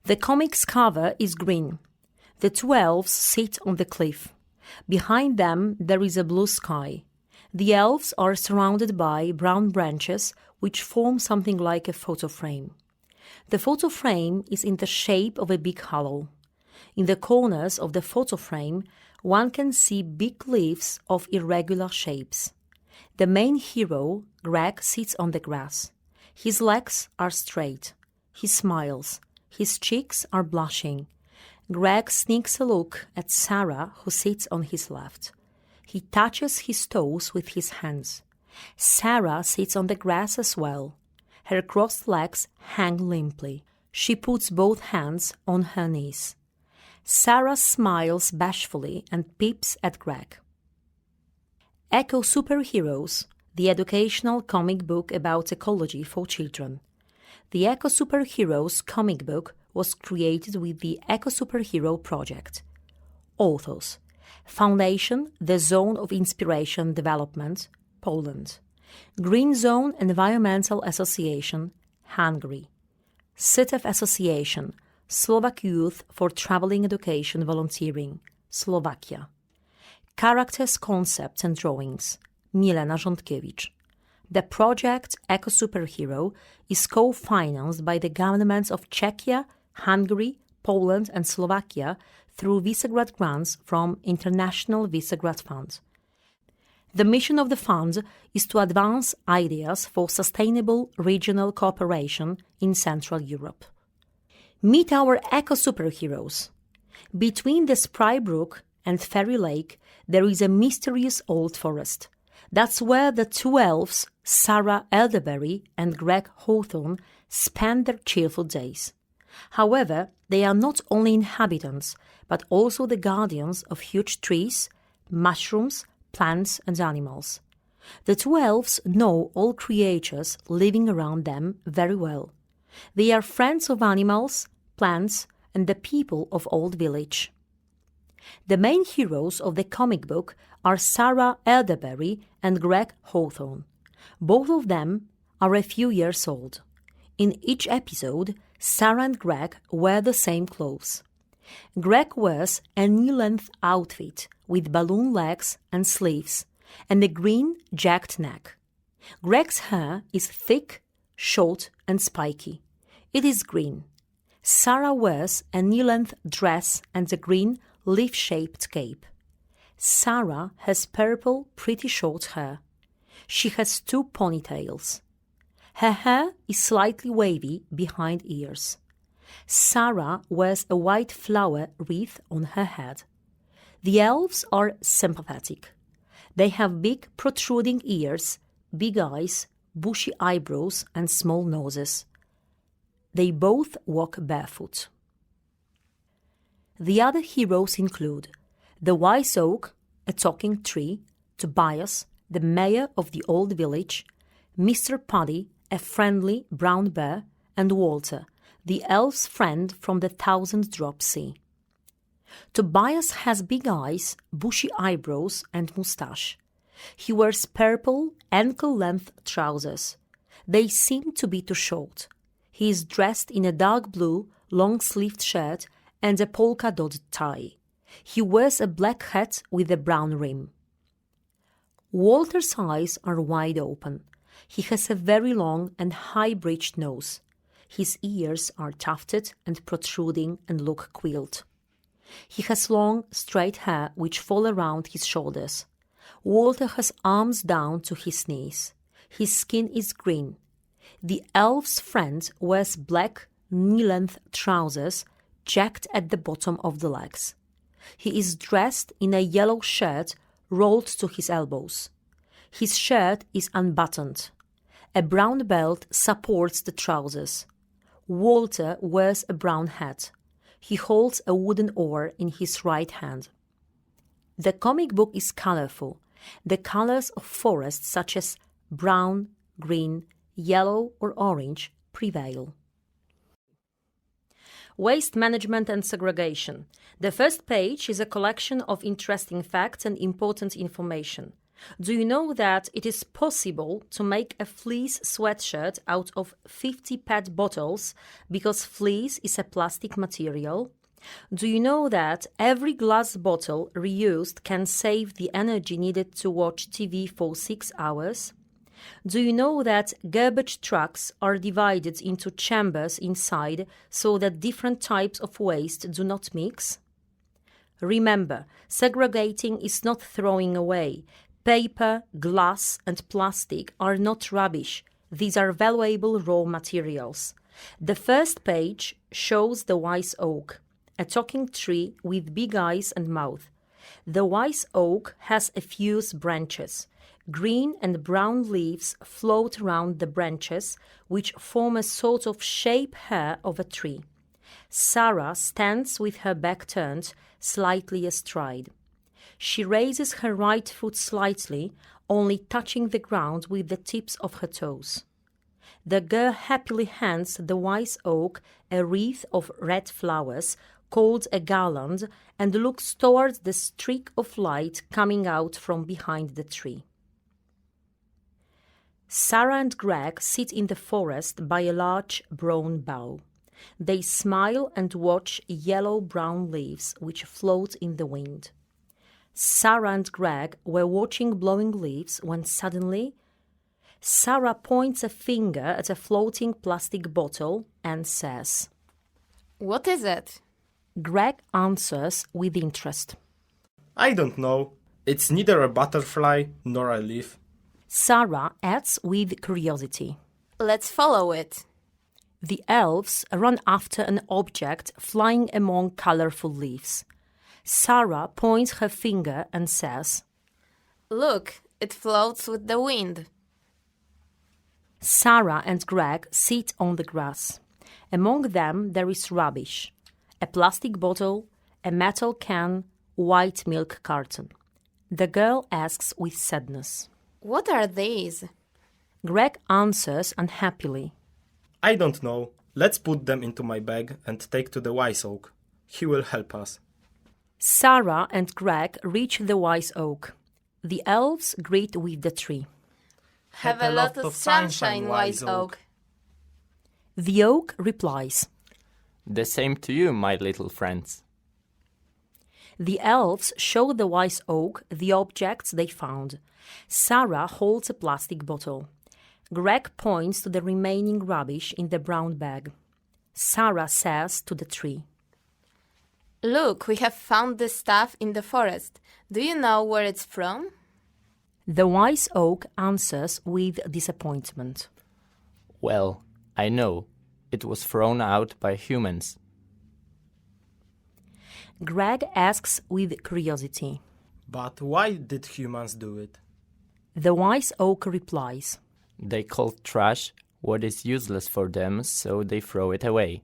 The comic's cover is green. The two elves sit on the cliff. Behind them there is a blue sky. The elves are surrounded by brown branches which form something like a photo frame. The photo frame is in the shape of a big hollow. In the corners of the photo frame, one can see big leaves of irregular shapes. The main hero, Greg, sits on the grass. His legs are straight. He smiles. His cheeks are blushing. Greg sneaks a look at Sarah, who sits on his left. He touches his toes with his hands. Sarah sits on the grass as well. Her crossed legs hang limply. She puts both hands on her knees. Sarah smiles bashfully and peeps at Greg. Eco Superheroes, the educational comic book about ecology for children. The Eco Superheroes comic book was created with the Eco Superhero project. Authors: Foundation, the Zone of Inspiration Development, Poland. Greenzone Environmental Association, Hungary. SYTEV Association, Slovak Youth for Traveling Education Volunteering, Slovakia. Characters, Concepts and Drawings, Milena Rządkiewicz. The project Eco Superhero is co-financed by the governments of Czechia, Hungary, Poland and Slovakia through Visegrad Grants from International Visegrad Fund. The mission of the fund is to advance ideas for sustainable regional cooperation in Central Europe. Meet our Eco Superheroes. Between the Spry Brook and Fairy Lake, there is a mysterious old forest. That's where the two elves, Sarah Elderberry and Greg Hawthorne, spend their cheerful days. However, they are not only inhabitants, but also the guardians of huge trees, mushrooms, plants and animals. The two elves know all creatures living around them very well. They are friends of animals, plants and the people of Old Village. The main heroes of the comic book are Sarah Elderberry and Greg Hawthorne. Both of them are a few years old. In each episode, Sarah and Greg wear the same clothes. Greg wears a knee-length outfit with balloon legs and sleeves and a green jagged neck. Greg's hair is thick, short and spiky. It is green. Sarah wears a knee-length dress and a green leaf-shaped cape. Sarah has purple, pretty short hair. She has two ponytails. Her hair is slightly wavy behind ears. Sarah wears a white flower wreath on her head. The elves are sympathetic. They have big protruding ears, big eyes, bushy eyebrows and small noses. They both walk barefoot. The other heroes include the wise oak, a talking tree, Tobias, the mayor of the old village, Mr. Puddy, a friendly brown bear, and Walter, the elf's friend from the Thousand-Drop Sea. Tobias has big eyes, bushy eyebrows and moustache. He wears purple, ankle-length trousers. They seem to be too short. He is dressed in a dark blue, long-sleeved shirt and a polka-dotted tie. He wears a black hat with a brown rim. Walter's eyes are wide open. He has a very long and high-bridged nose. His ears are tufted and protruding and look quilled. He has long, straight hair which fall around his shoulders. Walter has arms down to his knees. His skin is green. The elf's friend wears black, knee-length trousers jagged at the bottom of the legs. He is dressed in a yellow shirt rolled to his elbows. His shirt is unbuttoned. A brown belt supports the trousers. Walter wears a brown hat. He holds a wooden oar in his right hand. The comic book is colorful. The colors of forests such as brown, green, yellow or orange prevail. Waste management and segregation. The first page is a collection of interesting facts and important information. Do you know that it is possible to make a fleece sweatshirt out of 50 PET bottles because fleece is a plastic material? Do you know that every glass bottle reused can save the energy needed to watch TV for 6 hours? Do you know that garbage trucks are divided into chambers inside so that different types of waste do not mix? Remember, segregating is not throwing away. Paper, glass, and plastic are not rubbish. These are valuable raw materials. The first page shows the wise oak, a talking tree with big eyes and mouth. The wise oak has a few branches. Green and brown leaves float around the branches, which form a sort of shape hair of a tree. Sarah stands with her back turned, slightly astride. She raises her right foot slightly, only touching the ground with the tips of her toes. The girl happily hands the wise oak a wreath of red flowers, called a garland, and looks towards the streak of light coming out from behind the tree. Sarah and Greg sit in the forest by a large brown bough. They smile and watch yellow-brown leaves which float in the wind. Sarah and Greg were watching blowing leaves when suddenly Sarah points a finger at a floating plastic bottle and says, "What is it?" Greg answers with interest. I don't know. It's neither a butterfly nor a leaf. Sarah adds with curiosity. "Let's follow it." The elves run after an object flying among colorful leaves. Sarah points her finger and says, "Look, it floats with the wind." Sarah and Greg sit on the grass. Among them there is rubbish: a plastic bottle, a metal can, white milk carton. The girl asks with sadness, "What are these?" Greg answers unhappily, I don't know. Let's put them into my bag and take to the wise oak. He will help us. Sarah and Greg reach the wise oak. The elves greet with the tree. "Have a lot of sunshine, wise oak." The oak replies, The same to you, my little friends. The elves show the wise oak the objects they found. Sarah holds a plastic bottle. Greg points to the remaining rubbish in the brown bag. Sarah says to the tree, "Look, we have found this stuff in the forest. Do you know where it's from?" The wise oak answers with disappointment. Well, I know. It was thrown out by humans. Greg asks with curiosity. But why did humans do it? The wise oak replies, They call trash what is useless for them, so they throw it away.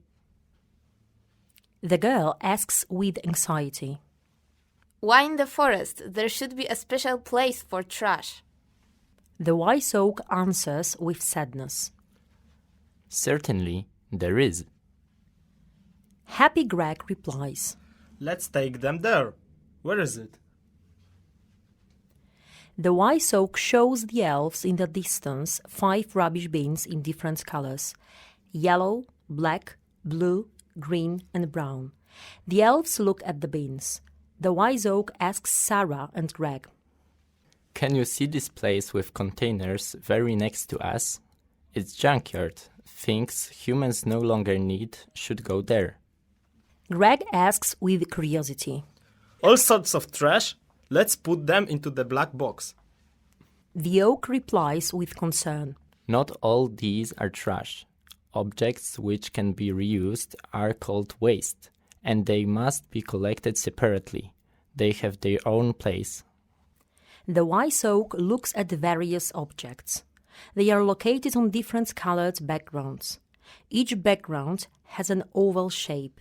The girl asks with anxiety. Why in the forest? There should be a special place for trash. The wise oak answers with sadness. Certainly, there is. Happy Greg replies, Let's take them there. Where is it? The wise oak shows the elves in the distance 5 rubbish bins in different colors: yellow, black, blue, green, and brown. The elves look at the bins. The wise oak asks Sarah and Greg, Can you see this place with containers very next to us? It's junkyard. Things humans no longer need should go there. Greg asks with curiosity. All sorts of trash? Let's put them into the black box. The oak replies with concern. Not all these are trash. Objects which can be reused are called waste, and they must be collected separately. They have their own place. The wise oak looks at the various objects. They are located on different colored backgrounds. Each background has an oval shape.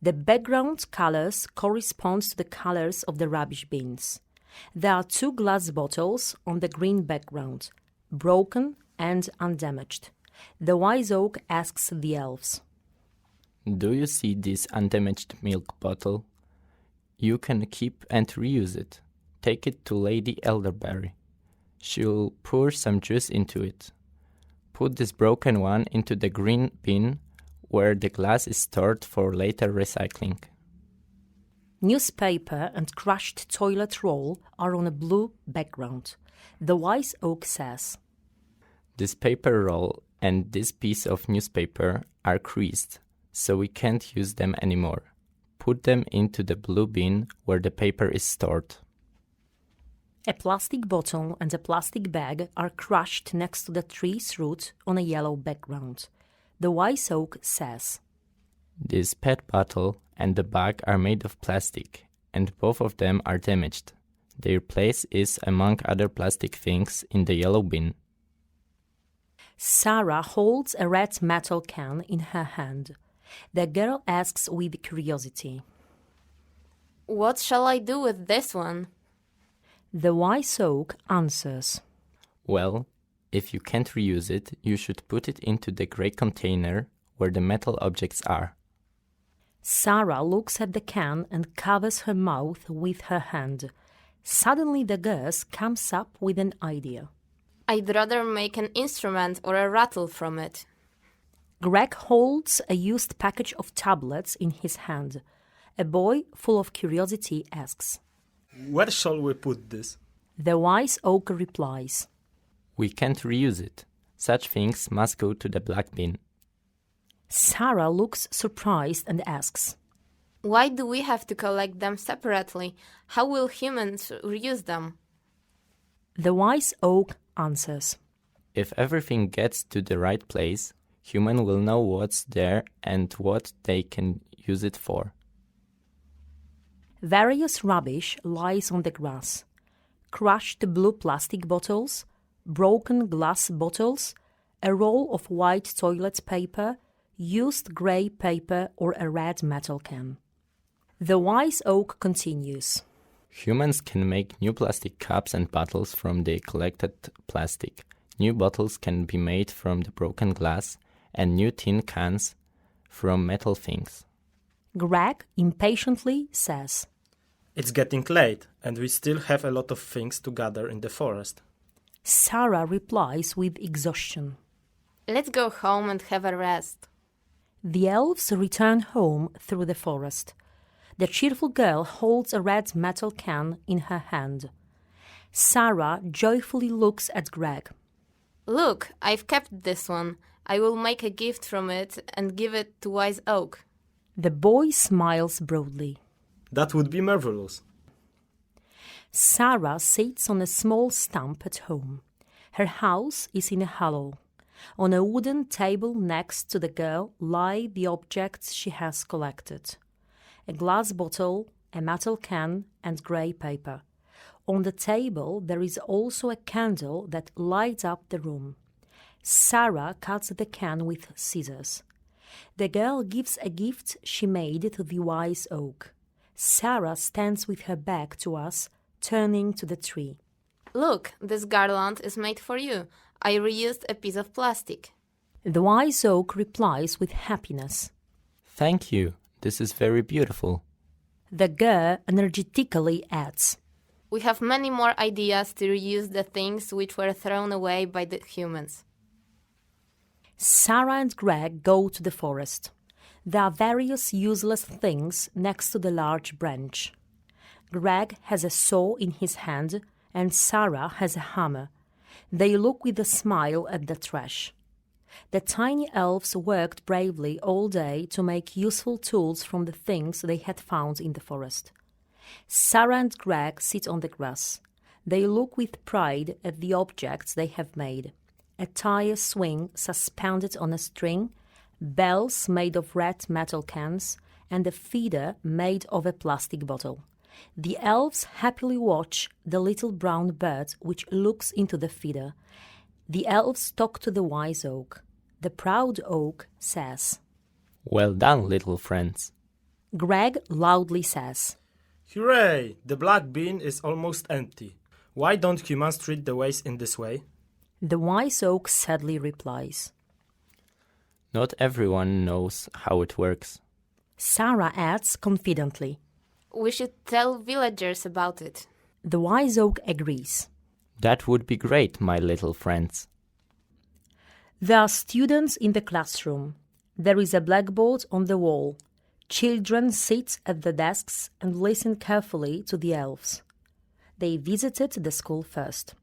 The background colors correspond to the colors of the rubbish bins. There are 2 glass bottles on the green background, broken and undamaged. The wise oak asks the elves, Do you see this undamaged milk bottle? You can keep and reuse it. Take it to Lady Elderberry. She'll pour some juice into it. Put this broken one into the green bin where the glass is stored for later recycling. Newspaper and crushed toilet roll are on a blue background. The wise oak says, This paper roll and this piece of newspaper are creased, so we can't use them anymore. Put them into the blue bin where the paper is stored. A plastic bottle and a plastic bag are crushed next to the tree's root on a yellow background. The wise oak says, This PET bottle and the bag are made of plastic, and both of them are damaged. Their place is, among other plastic things, in the yellow bin. Sarah holds a red metal can in her hand. The girl asks with curiosity, What shall I do with this one? The wise oak answers, Well, if you can't reuse it, you should put it into the grey container where the metal objects are. Sarah looks at the can and covers her mouth with her hand. Suddenly the girl comes up with an idea. I'd rather make an instrument or a rattle from it. Greg holds a used package of tablets in his hand. A boy, full of curiosity, asks, Where shall we put this? The wise oak replies, We can't reuse it. Such things must go to the black bin. Sarah looks surprised and asks, Why do we have to collect them separately? How will humans reuse them? The wise oak answers, If everything gets to the right place, humans will know what's there and what they can use it for. Various rubbish lies on the grass. Crushed blue plastic bottles, broken glass bottles, a roll of white toilet paper, used grey paper or a red metal can. The wise oak continues. Humans can make new plastic cups and bottles from the collected plastic. New bottles can be made from the broken glass and new tin cans from metal things. Greg impatiently says, It's getting late, and we still have a lot of things to gather in the forest. Sarah replies with exhaustion. Let's go home and have a rest. The elves return home through the forest. The cheerful girl holds a red metal can in her hand. Sarah joyfully looks at Greg. Look, I've kept this one. I will make a gift from it and give it to Wise Oak. The boy smiles broadly. That would be marvelous. Sarah sits on a small stump at home. Her house is in a hollow. On a wooden table next to the girl lie the objects she has collected. A glass bottle, a metal can, and grey paper. On the table there is also a candle that lights up the room. Sarah cuts the can with scissors. The girl gives a gift she made to the wise oak. Sarah stands with her back to us, turning to the tree. Look, this garland is made for you. I reused a piece of plastic. The wise oak replies with happiness. Thank you. This is very beautiful. The girl energetically adds, We have many more ideas to reuse the things which were thrown away by the humans. Sarah and Greg go to the forest. There are various useless things next to the large branch. Greg has a saw in his hand and Sarah has a hammer. They look with a smile at the trash. The tiny elves worked bravely all day to make useful tools from the things they had found in the forest. Sarah and Greg sit on the grass. They look with pride at the objects they have made. A tire swing suspended on a string, bells made of red metal cans, and a feeder made of a plastic bottle. The elves happily watch the little brown bird which looks into the feeder. The elves talk to the wise oak. The proud oak says, Well done, little friends. Greg loudly says, Hooray! The black bin is almost empty. Why don't humans treat the waste in this way? The wise oak sadly replies. Not everyone knows how it works. Sarah adds confidently. We should tell villagers about it. The wise oak agrees. That would be great, my little friends. There are students in the classroom. There is a blackboard on the wall. Children sit at the desks and listen carefully to the elves. They visited the school first.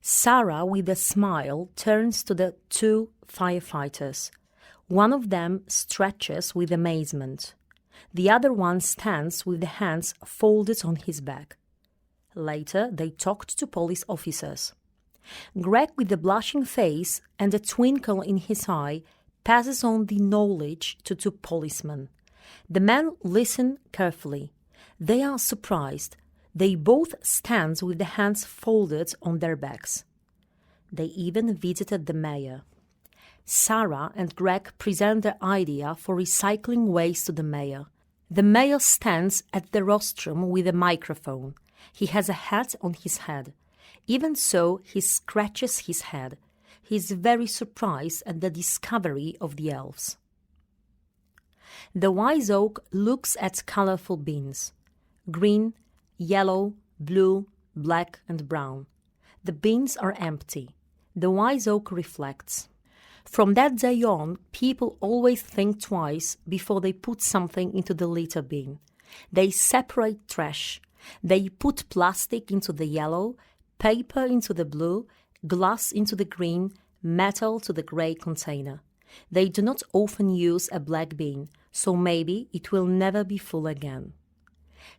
Sarah, with a smile, turns to the two firefighters. One of them stretches with amazement. The other one stands with the hands folded on his back. Later, they talked to police officers. Greg, with a blushing face and a twinkle in his eye, passes on the knowledge to two policemen. The men listen carefully. They are surprised. They both stand with the hands folded on their backs. They even visited the mayor. Sarah and Greg present their idea for recycling waste to the mayor. The mayor stands at the rostrum with a microphone. He has a hat on his head. Even so, he scratches his head. He is very surprised at the discovery of the elves. The wise oak looks at colorful beans. Green, yellow, blue, black and brown. The beans are empty. The wise oak reflects. From that day on, people always think twice before they put something into the litter bin. They separate trash. They put plastic into the yellow, paper into the blue, glass into the green, metal to the grey container. They do not often use a black bin, so maybe it will never be full again.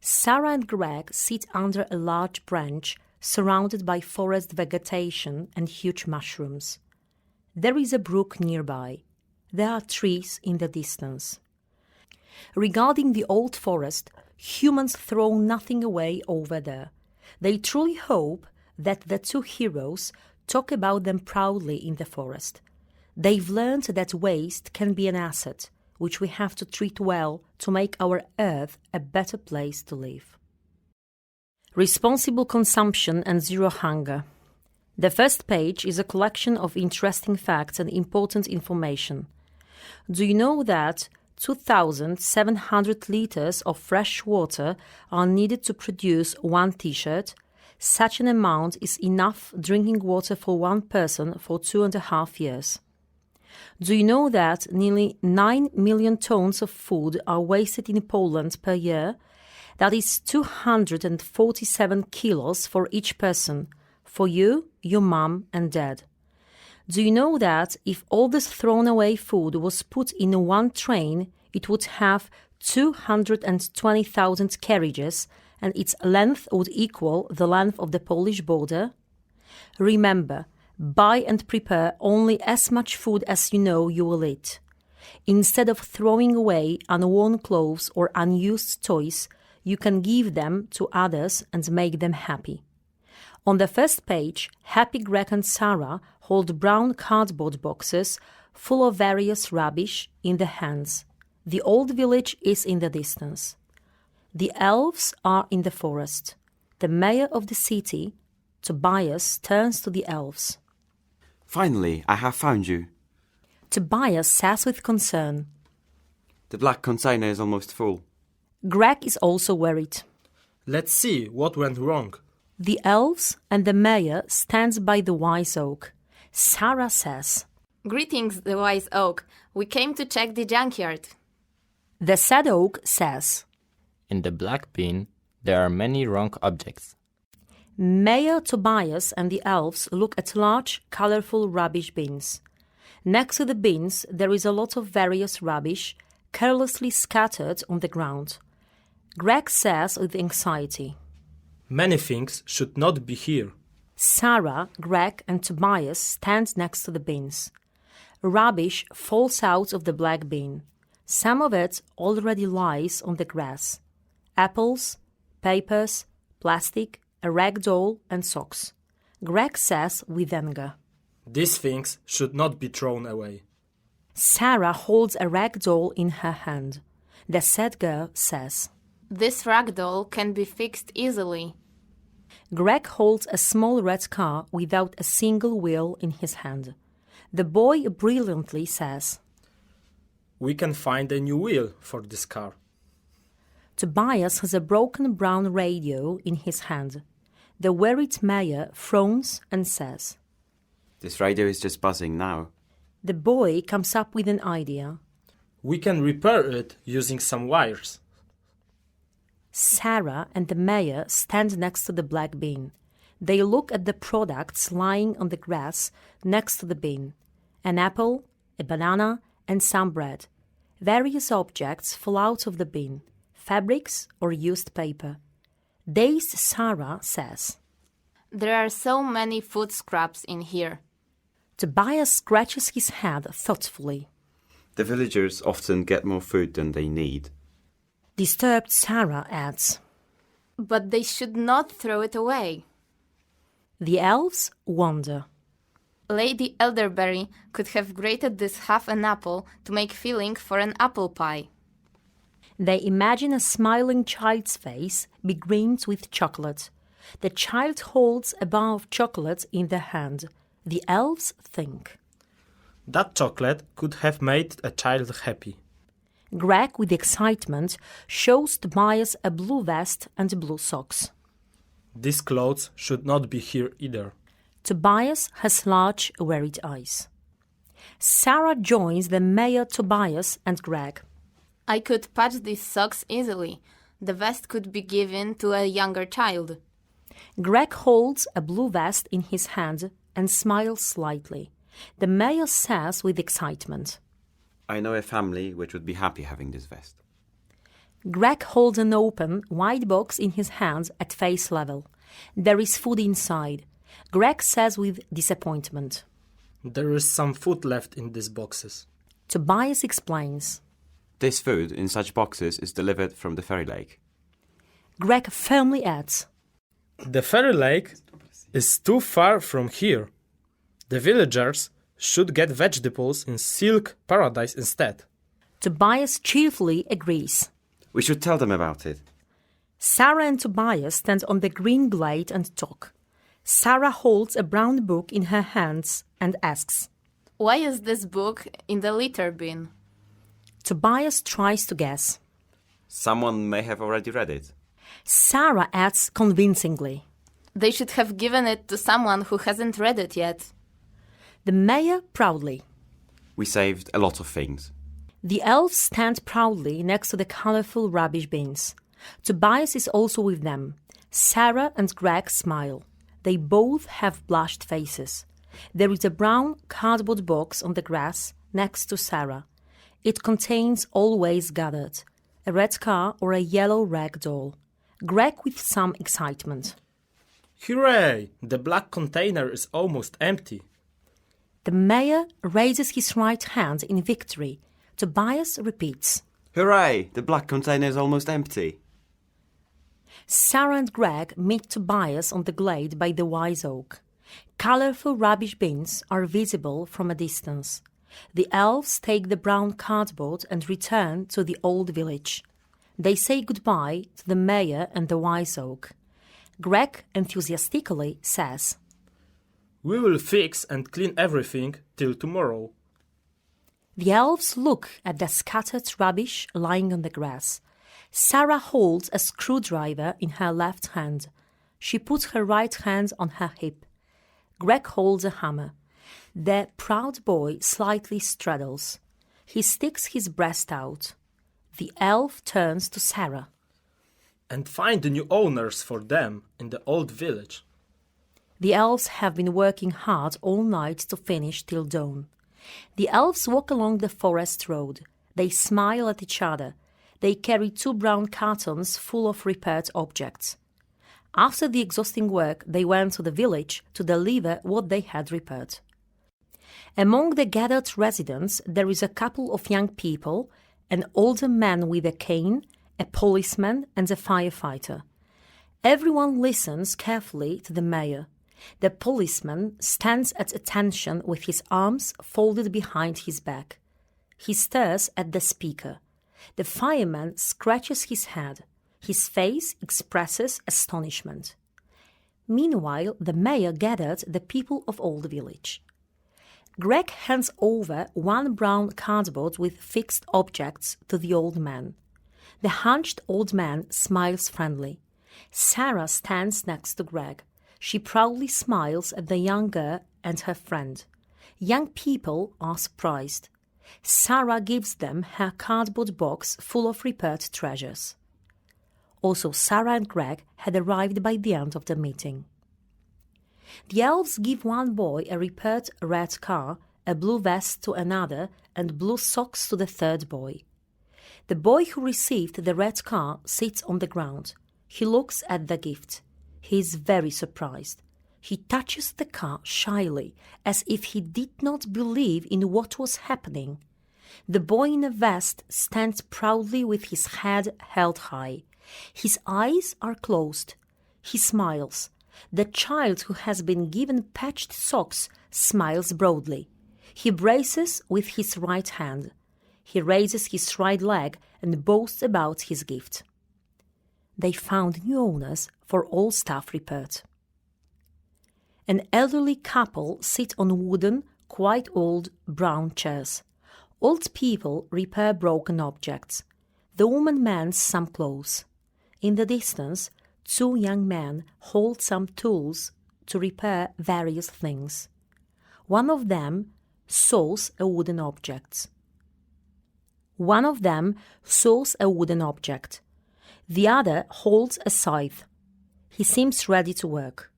Sarah and Greg sit under a large branch surrounded by forest vegetation and huge mushrooms. There is a brook nearby. There are trees in the distance. Regarding the old forest, humans throw nothing away over there. They truly hope that the two heroes talk about them proudly in the forest. They've learned that waste can be an asset, which we have to treat well to make our earth a better place to live. Responsible consumption and zero hunger. The first page is a collection of interesting facts and important information. Do you know that 2,700 liters of fresh water are needed to produce one t-shirt? Such an amount is enough drinking water for one person for 2.5 years. Do you know that nearly 9 million tons of food are wasted in Poland per year? That is 247 kilos for each person, for you, your mom and dad. Do you know that if all this thrown away food was put in one train, it would have 220,000 carriages and its length would equal the length of the Polish border? Remember, buy and prepare only as much food as you know you will eat. Instead of throwing away unworn clothes or unused toys, you can give them to others and make them happy. On the first page, Happy Greg and Sarah hold brown cardboard boxes full of various rubbish in the hands. The old village is in the distance. The elves are in the forest. The mayor of the city, Tobias, turns to the elves. Finally, I have found you. Tobias says with concern. The black container is almost full. Greg is also worried. Let's see what went wrong. The elves and the mayor stand by the wise oak. Sarah says, Greetings, the wise oak. We came to check the junkyard. The sad oak says, In the black bin, there are many wrong objects. Mayor Tobias and the elves look at large, colorful rubbish bins. Next to the bins, there is a lot of various rubbish, carelessly scattered on the ground. Greg says with anxiety, Many things should not be here. Sarah, Greg and Tobias stand next to the bins. Rubbish falls out of the black bin. Some of it already lies on the grass. Apples, papers, plastic, a rag doll and socks. Greg says with anger, These things should not be thrown away. Sarah holds a rag doll in her hand. The sad girl says, This rag doll can be fixed easily. Greg holds a small red car without a single wheel in his hand. The boy brilliantly says, We can find a new wheel for this car. Tobias has a broken brown radio in his hand. The worried mayor frowns and says, This radio is just buzzing now. The boy comes up with an idea. We can repair it using some wires. Sarah and the mayor stand next to the black bin. They look at the products lying on the grass next to the bin. An apple, a banana, and some bread. Various objects fall out of the bin, fabrics or used paper. Dazed Sarah says, There are so many food scraps in here. Tobias scratches his head thoughtfully. The villagers often get more food than they need. Disturbed Sarah adds, But they should not throw it away. The elves wonder. Lady Elderberry could have grated this half an apple to make filling for an apple pie. They imagine a smiling child's face begrimed with chocolate. The child holds a bar of chocolate in their hand. The elves think. That chocolate could have made a child happy. Greg, with excitement, shows Tobias a blue vest and blue socks. These clothes should not be here either. Tobias has large, worried eyes. Sarah joins the mayor, Tobias, and Greg. I could patch these socks easily. The vest could be given to a younger child. Greg holds a blue vest in his hand and smiles slightly. The mayor says with excitement, I know a family which would be happy having this vest. Greg holds an open, white box in his hands at face level. There is food inside. Greg says with disappointment. There is some food left in these boxes. Tobias explains. This food in such boxes is delivered from the ferry lake. Greg firmly adds. The ferry lake is too far from here. The villagers should get vegetables in Silk Paradise instead. Tobias cheerfully agrees. We should tell them about it. Sarah and Tobias stand on the green glade and talk. Sarah holds a brown book in her hands and asks, Why is this book in the litter bin? Tobias tries to guess. Someone may have already read it. Sarah adds convincingly. They should have given it to someone who hasn't read it yet. The mayor proudly. We saved a lot of things. The elves stand proudly next to the colorful rubbish bins. Tobias is also with them. Sarah and Greg smile. They both have blushed faces. There is a brown cardboard box on the grass next to Sarah. It contains Always Gathered, a red car or a yellow rag doll. Greg with some excitement. Hooray! The black container is almost empty. The mayor raises his right hand in victory. Tobias repeats. Hooray! The black container is almost empty. Sarah and Greg meet Tobias on the glade by the wise oak. Colorful rubbish bins are visible from a distance. The elves take the brown cardboard and return to the old village. They say goodbye to the mayor and the wise oak. Greg enthusiastically says, We will fix and clean everything till tomorrow. The elves look at the scattered rubbish lying on the grass. Sarah holds a screwdriver in her left hand. She puts her right hand on her hip. Greg holds a hammer. The proud boy slightly straddles. He sticks his breast out. The elf turns to Sarah. And find the new owners for them in the old village. The elves have been working hard all night to finish till dawn. The elves walk along the forest road. They smile at each other. They carry 2 brown cartons full of repaired objects. After the exhausting work, they went to the village to deliver what they had repaired. Among the gathered residents, there is a couple of young people, an older man with a cane, a policeman, and a firefighter. Everyone listens carefully to the mayor. The policeman stands at attention with his arms folded behind his back. He stares at the speaker. The fireman scratches his head. His face expresses astonishment. Meanwhile, the mayor gathered the people of Old Village. Greg hands over 1 brown cardboard with fixed objects to the old man. The hunched old man smiles friendly. Sarah stands next to Greg. She proudly smiles at the young girl and her friend. Young people are surprised. Sarah gives them her cardboard box full of repaired treasures. Also, Sarah and Greg had arrived by the end of the meeting. The elves give one boy a repaired red car, a blue vest to another, and blue socks to the third boy. The boy who received the red car sits on the ground. He looks at the gift. He is very surprised. He touches the car shyly, as if he did not believe in what was happening. The boy in the vest stands proudly with his head held high. His eyes are closed. He smiles. The child who has been given patched socks smiles broadly. He braces with his right hand. He raises his right leg and boasts about his gift. They found new owners for all stuff repaired. An elderly couple sit on wooden, quite old brown chairs. Old people repair broken objects. The woman mends some clothes. In the distance, two young men hold some tools to repair various things. One of them saws a wooden object. The other holds a scythe. He seems ready to work.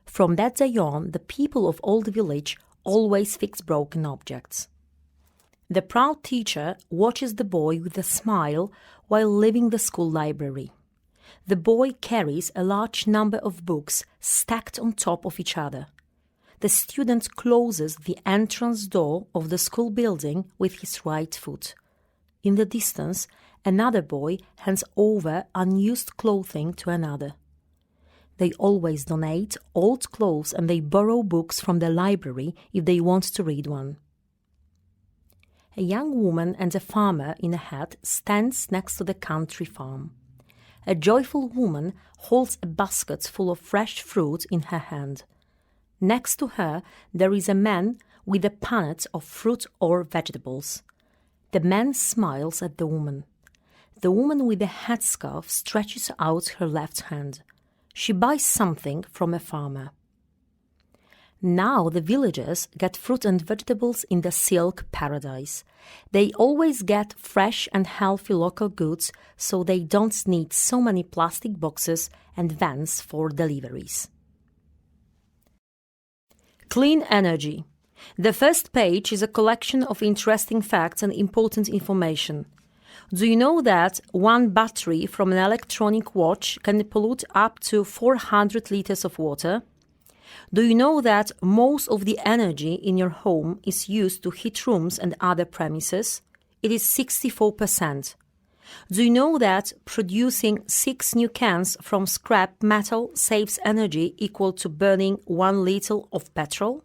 From that day on, the people of Old Village always fix broken objects. The proud teacher watches the boy with a smile while leaving the school library. The boy carries a large number of books stacked on top of each other. The student closes the entrance door of the school building with his right foot. In the distance, another boy hands over unused clothing to another. They always donate old clothes and they borrow books from the library if they want to read one. A young woman and a farmer in a hat stands next to the country farm. A joyful woman holds a basket full of fresh fruit in her hand. Next to her, there is a man with a punnet of fruit or vegetables. The man smiles at the woman. The woman with the headscarf stretches out her left hand. She buys something from a farmer. Now the villagers get fruit and vegetables in the silk paradise. They always get fresh and healthy local goods, so they don't need so many plastic boxes and vans for deliveries. Clean energy. The first page is a collection of interesting facts and important information. Do you know that one battery from an electronic watch can pollute up to 400 liters of water? Do you know that most of the energy in your home is used to heat rooms and other premises? It is 64%. Do you know that producing 6 new cans from scrap metal saves energy equal to burning 1 liter of petrol?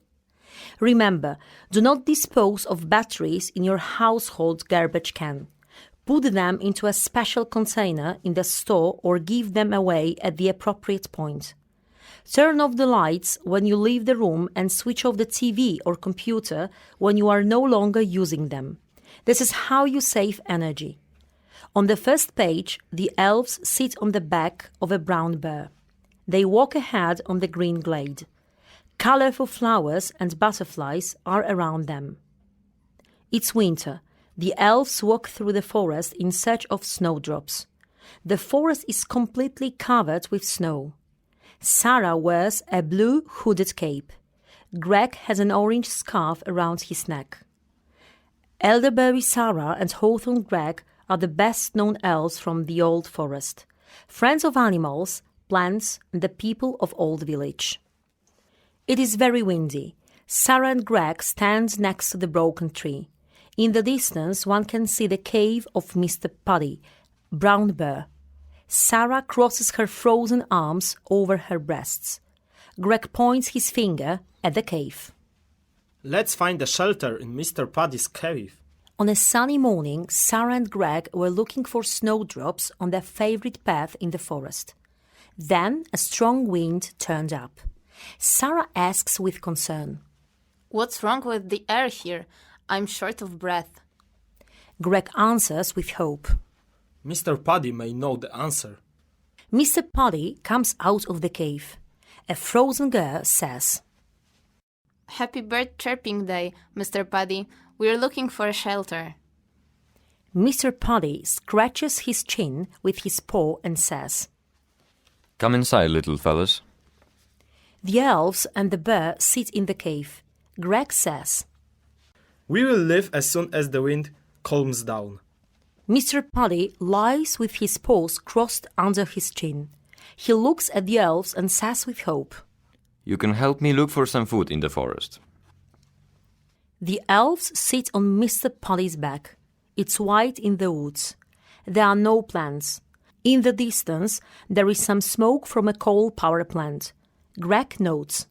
Remember, do not dispose of batteries in your household garbage can. Put them into a special container in the store or give them away at the appropriate point. Turn off the lights when you leave the room and switch off the TV or computer when you are no longer using them. This is how you save energy. On the first page, the elves sit on the back of a brown bear. They walk ahead on the green glade. Colorful flowers and butterflies are around them. It's winter. The elves walk through the forest in search of snowdrops. The forest is completely covered with snow. Sarah wears a blue hooded cape. Greg has an orange scarf around his neck. Elderberry Sarah and Hawthorne Greg are the best-known elves from the Old Forest, friends of animals, plants, and the people of Old Village. It is very windy. Sarah and Greg stand next to the broken tree. In the distance, one can see the cave of Mr. Puddy, brown bear. Sarah crosses her frozen arms over her breasts. Greg points his finger at the cave. Let's find a shelter in Mr. Puddy's cave. On a sunny morning, Sarah and Greg were looking for snowdrops on their favorite path in the forest. Then a strong wind turned up. Sarah asks with concern, What's wrong with the air here? I'm short of breath. Greg answers with hope. Mr. Puddy may know the answer. Mr. Paddy comes out of the cave. A frozen girl says, Happy bird chirping day, Mr. Paddy. We're looking for a shelter. Mr. Paddy scratches his chin with his paw and says, Come inside, little fellas. The elves and the bear sit in the cave. Greg says, We will leave as soon as the wind calms down. Mr. Paddy lies with his paws crossed under his chin. He looks at the elves and says with hope, You can help me look for some food in the forest. The elves sit on Mr. Paddy's back. It's white in the woods. There are no plants. In the distance, there is some smoke from a coal power plant. Greg notes,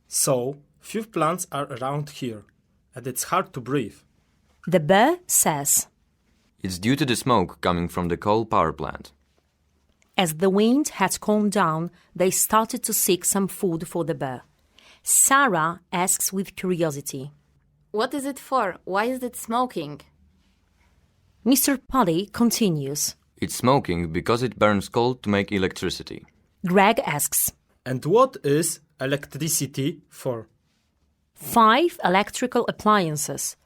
So, few plants are around here, and it's hard to breathe. The bear says, It's due to the smoke coming from the coal power plant. As the wind had calmed down, they started to seek some food for the bear. Sarah asks with curiosity, What is it for? Why is it smoking? Mr. Paddy continues. It's smoking because it burns coal to make electricity. Greg asks, And what is electricity for? 5 electrical appliances,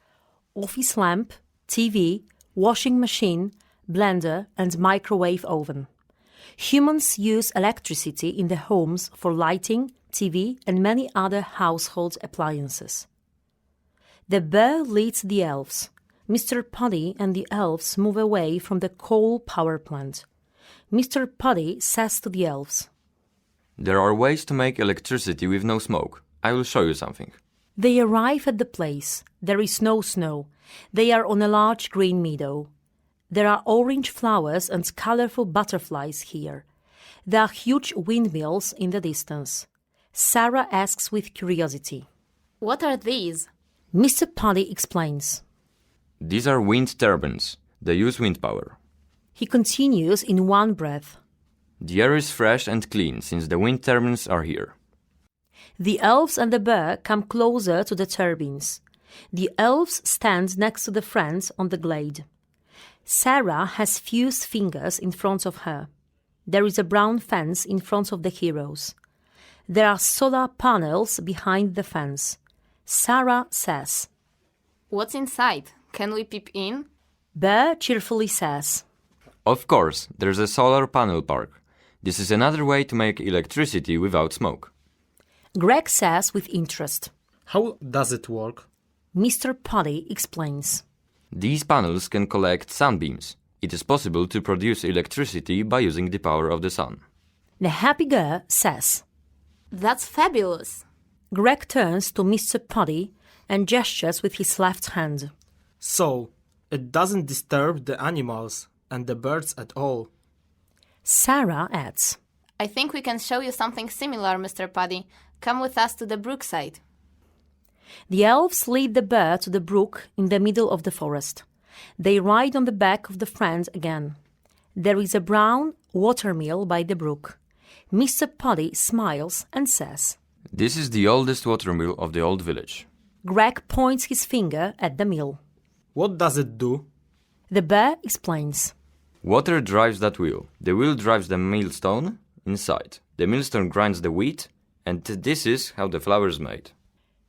office lamp, TV, washing machine, blender and microwave oven. Humans use electricity in their homes for lighting, TV and many other household appliances. The bear leads the elves. Mr. Paddy and the elves move away from the coal power plant. Mr. Paddy says to the elves, There are ways to make electricity with no smoke. I will show you something. They arrive at the place. There is no snow. They are on a large green meadow. There are orange flowers and colorful butterflies here. There are huge windmills in the distance. Sarah asks with curiosity. What are these? Mr. Paddy explains. These are wind turbines. They use wind power. He continues in one breath. The air is fresh and clean since the wind turbines are here. The elves and the bear come closer to the turbines. The elves stand next to the friends on the glade. Sarah has fused fingers in front of her. There is a brown fence in front of the heroes. There are solar panels behind the fence. Sarah says, What's inside? Can we peep in? Bear cheerfully says, Of course, there's a solar panel park. This is another way to make electricity without smoke. Greg says with interest. How does it work? Mr. Paddy explains. These panels can collect sunbeams. It is possible to produce electricity by using the power of the sun. The happy girl says. That's fabulous. Greg turns to Mr. Paddy and gestures with his left hand. So, it doesn't disturb the animals and the birds at all. Sarah adds. I think we can show you something similar, Mr. Paddy. Come with us to the brookside. The elves lead the bear to the brook in the middle of the forest. They ride on the back of the friend again. There is a brown watermill by the brook. Mr. Paddy smiles and says, This is the oldest watermill of the old village. Greg points his finger at the mill. What does it do? The bear explains. Water drives that wheel. The wheel drives the millstone inside. The millstone grinds the wheat, and this is how the flour is made.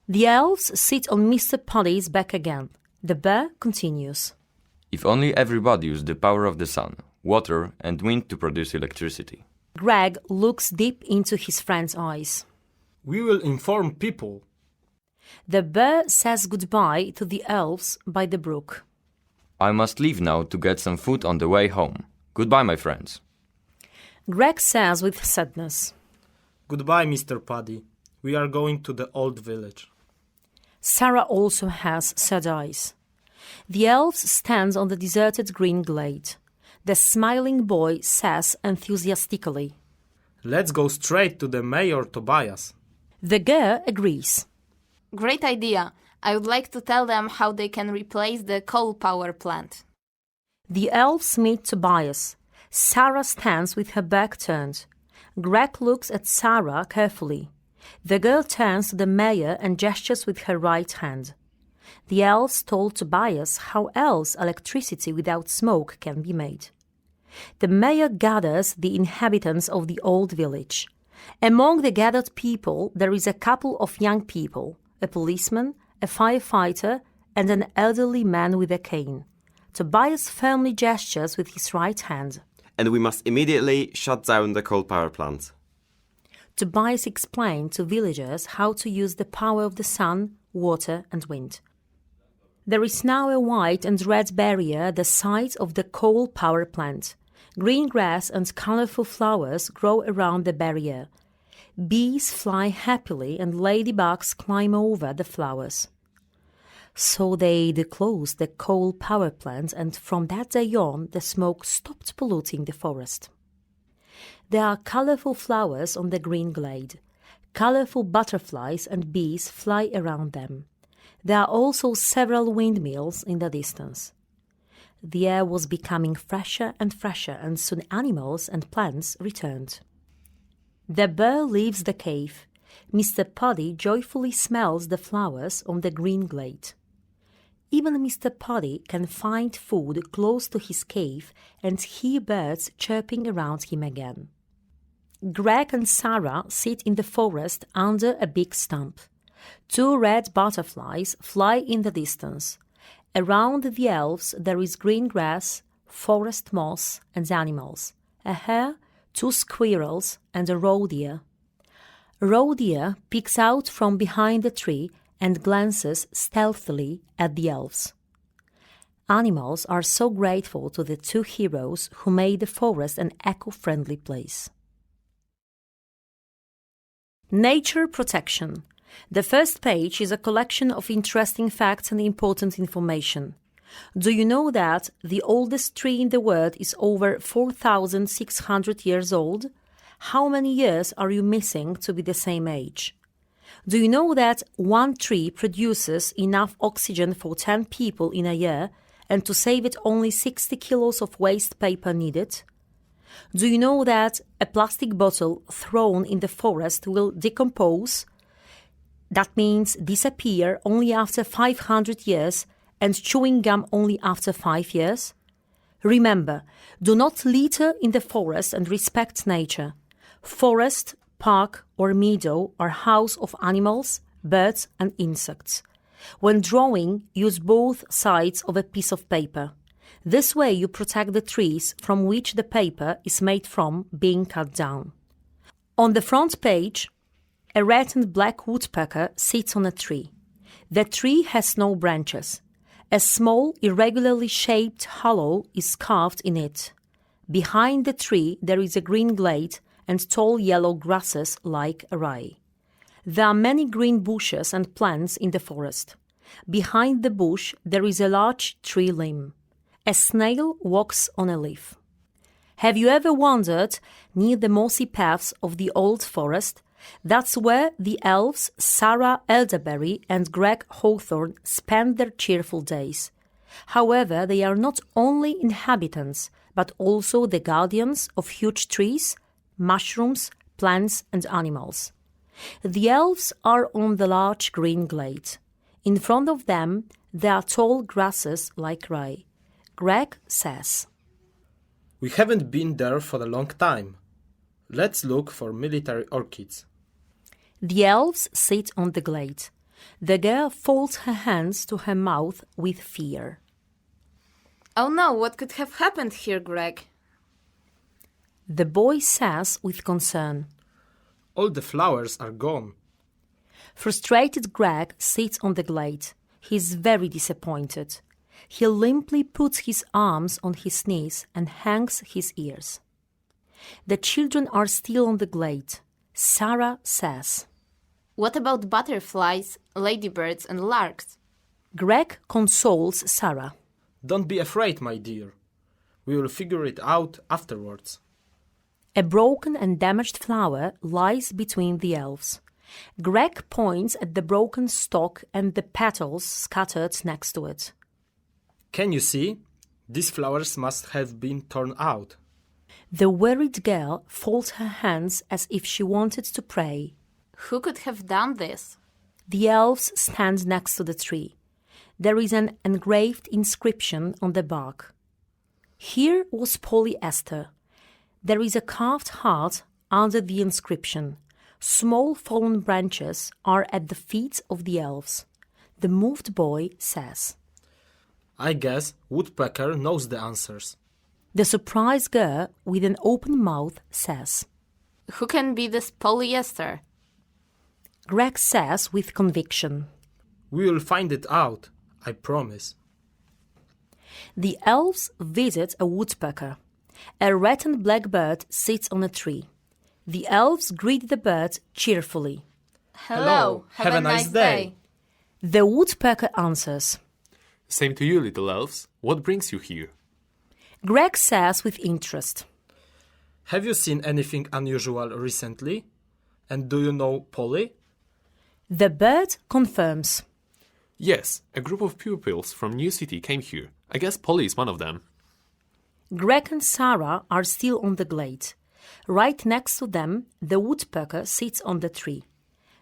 The elves sit on Mr. Paddy's back again. The bear continues. If only everybody used the power of the sun, water, and wind to produce electricity. Greg looks deep into his friend's eyes. We will inform people. The bear says goodbye to the elves by the brook. I must leave now to get some food on the way home. Goodbye, my friends. Greg says with sadness. Goodbye, Mr. Paddy. We are going to the old village. Sarah also has sad eyes. The elves stand on the deserted green glade. The smiling boy says enthusiastically. Let's go straight to the Mayor Tobias. The girl agrees. Great idea. I would like to tell them how they can replace the coal power plant. The elves meet Tobias. Sarah stands with her back turned. Greg looks at Sarah carefully. The girl turns to the mayor and gestures with her right hand. The elves told Tobias how else electricity without smoke can be made. The mayor gathers the inhabitants of the old village. Among the gathered people, there is a couple of young people, a policeman, a firefighter, and an elderly man with a cane. Tobias firmly gestures with his right hand. And we must immediately shut down the coal power plant. Tobias explained to villagers how to use the power of the sun, water, and wind. There is now a white and red barrier at the site of the coal power plant. Green grass and colorful flowers grow around the barrier. Bees fly happily and ladybugs climb over the flowers. So they closed the coal power plant, and from that day on, the smoke stopped polluting the forest. There are colorful flowers on the green glade. Colorful butterflies and bees fly around them. There are also several windmills in the distance. The air was becoming fresher, and soon animals and plants returned. The bear leaves the cave. Mr. Puddy joyfully smells the flowers on the green glade. Even Mr. Puddy can find food close to his cave and hear birds chirping around him again. Greg and Sarah sit in the forest under a big stump. 2 red butterflies fly in the distance. Around the elves there is green grass, forest moss and animals, a hare, 2 squirrels and a roe deer. Roe deer peeks out from behind a tree and glances stealthily at the elves. Animals are so grateful to the 2 heroes who made the forest an eco-friendly place. Nature protection. The first page is a collection of interesting facts and important information. Do you know that the oldest tree in the world is over 4,600 years old? How many years are you missing to be the same age? Do you know that 1 tree produces enough oxygen for 10 people in a year, and to save it only 60 kilos of waste paper needed? Do you know that a plastic bottle thrown in the forest will decompose? That means disappear only after 500 years and chewing gum only after 5 years? Remember, do not litter in the forest and respect nature. Forest, park or meadow are house of animals, birds and insects. When drawing, use both sides of a piece of paper. This way you protect the trees from which the paper is made from being cut down. On the front page, a red and black woodpecker sits on a tree. The tree has no branches. A small, irregularly shaped hollow is carved in it. Behind the tree there is a green glade and tall yellow grasses like rye. There are many green bushes and plants in the forest. Behind the bush there is a large tree limb. A snail walks on a leaf. Have you ever wandered near the mossy paths of the old forest? That's where the elves Sarah Elderberry and Greg Hawthorne spend their cheerful days. However, they are not only inhabitants, but also the guardians of huge trees, mushrooms, plants and animals. The elves are on the large green glade. In front of them, there are tall grasses like rye. Greg says, We haven't been there for a long time. Let's look for military orchids. The elves sit on the glade. The girl folds her hands to her mouth with fear. Oh no, what could have happened here, Greg? The boy says with concern. All the flowers are gone. Frustrated Greg sits on the glade. He is very disappointed. He limply puts his arms on his knees and hangs his ears. The children are still on the glade. Sarah says, What about butterflies, ladybirds and larks? Greg consoles Sarah. Don't be afraid, my dear. We will figure it out afterwards. A broken and damaged flower lies between the elves. Greg points at the broken stalk and the petals scattered next to it. Can you see? These flowers must have been torn out. The worried girl folds her hands as if she wanted to pray. Who could have done this? The elves stand next to the tree. There is an engraved inscription on the bark. Here was polyester. There is a carved heart under the inscription. Small fallen branches are at the feet of the elves. The moved boy says. I guess Woodpecker knows the answers. The surprised girl with an open mouth says. Who can be this polyester? Greg says with conviction. We will find it out, I promise. The elves visit a woodpecker. A red and black bird sits on a tree. The elves greet the bird cheerfully. Hello, have a nice day. The woodpecker answers. Same to you, little elves. What brings you here? Greg says with interest. Have you seen anything unusual recently? And do you know Polly? The bird confirms. Yes, a group of pupils from New City came here. I guess Polly is one of them. Greg and Sarah are still on the glade. Right next to them, the woodpecker sits on the tree.